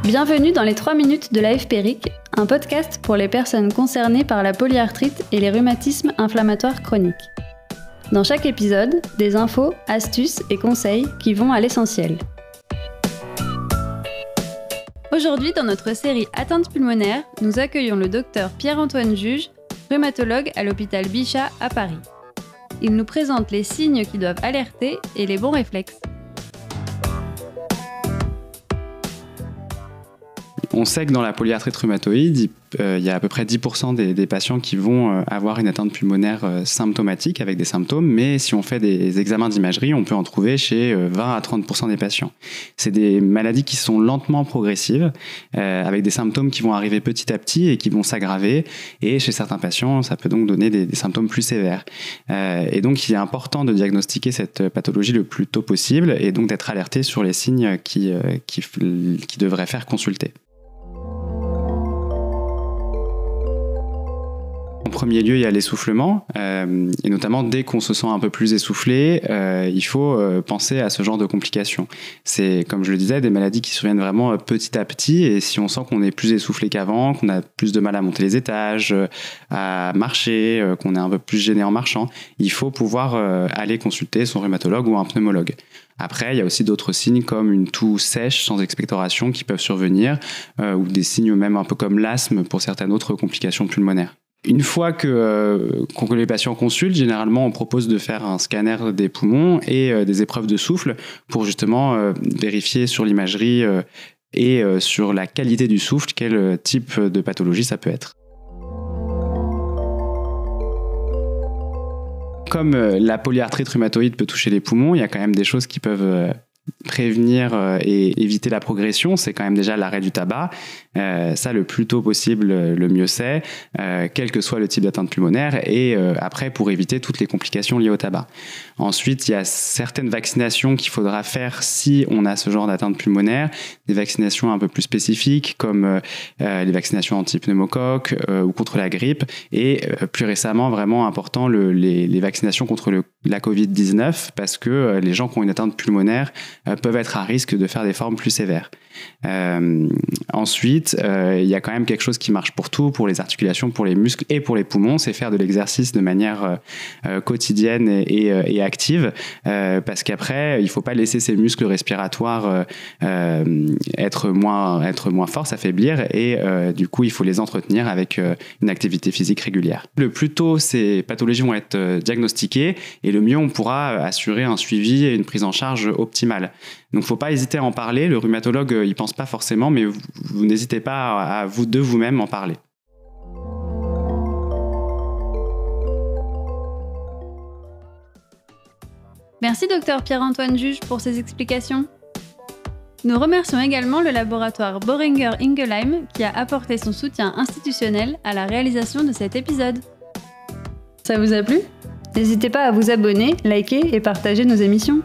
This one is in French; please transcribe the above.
Bienvenue dans les 3 minutes de l'AFPRIC, un podcast pour les personnes concernées par la polyarthrite et les rhumatismes inflammatoires chroniques. Dans chaque épisode, des infos, astuces et conseils qui vont à l'essentiel. Aujourd'hui, dans notre série Atteintes pulmonaires, nous accueillons le docteur Pierre-Antoine Juge, rhumatologue à l'hôpital Bichat à Paris. Il nous présente les signes qui doivent alerter et les bons réflexes. On sait que dans la polyarthrite rhumatoïde, il y a à peu près 10% des patients qui vont avoir une atteinte pulmonaire symptomatique avec des symptômes, mais si on fait des examens d'imagerie, on peut en trouver chez 20 à 30% des patients. C'est des maladies qui sont lentement progressives, avec des symptômes qui vont arriver petit à petit et qui vont s'aggraver, et chez certains patients, ça peut donc donner des symptômes plus sévères. Et donc, il est important de diagnostiquer cette pathologie le plus tôt possible, et donc d'être alerté sur les signes qui devraient faire consulter. En premier lieu, il y a l'essoufflement, et notamment dès qu'on se sent un peu plus essoufflé, il faut penser à ce genre de complications. C'est, comme je le disais, des maladies qui surviennent vraiment petit à petit, et si on sent qu'on est plus essoufflé qu'avant, qu'on a plus de mal à monter les étages, à marcher, qu'on est un peu plus gêné en marchant, il faut pouvoir aller consulter son rhumatologue ou un pneumologue. Après, il y a aussi d'autres signes comme une toux sèche sans expectoration qui peuvent survenir, ou des signes même un peu comme l'asthme pour certaines autres complications pulmonaires. Une fois que les patients consultent, généralement on propose de faire un scanner des poumons et des épreuves de souffle pour justement vérifier sur l'imagerie et sur la qualité du souffle quel type de pathologie ça peut être. Comme la polyarthrite rhumatoïde peut toucher les poumons, il y a quand même des choses qui peuvent prévenir et éviter la progression. C'est quand même déjà l'arrêt du tabac. Ça, le plus tôt possible, le mieux c'est, quel que soit le type d'atteinte pulmonaire, et après pour éviter toutes les complications liées au tabac. Ensuite, il y a certaines vaccinations qu'il faudra faire si on a ce genre d'atteinte pulmonaire, des vaccinations un peu plus spécifiques comme les vaccinations anti-pneumocoque ou contre la grippe, et plus récemment, vraiment important, les vaccinations contre la Covid-19, parce que les gens qui ont une atteinte pulmonaire peuvent être à risque de faire des formes plus sévères. Ensuite, il y a quand même quelque chose qui marche pour tout, pour les articulations, pour les muscles et pour les poumons, c'est faire de l'exercice de manière quotidienne et active, parce qu'après, il ne faut pas laisser ces muscles respiratoires être moins forts, s'affaiblir, et du coup, il faut les entretenir avec une activité physique régulière. Le plus tôt, ces pathologies vont être diagnostiquées, et le mieux, on pourra assurer un suivi et une prise en charge optimale. Donc, il ne faut pas hésiter à en parler. Le rhumatologue, il ne pense pas forcément, mais vous n'hésitez pas à vous-même en parler. Merci Dr Pierre-Antoine Juge pour ces explications. Nous remercions également le laboratoire Boehringer Ingelheim qui a apporté son soutien institutionnel à la réalisation de cet épisode. Ça vous a plu ? N'hésitez pas à vous abonner, liker et partager nos émissions.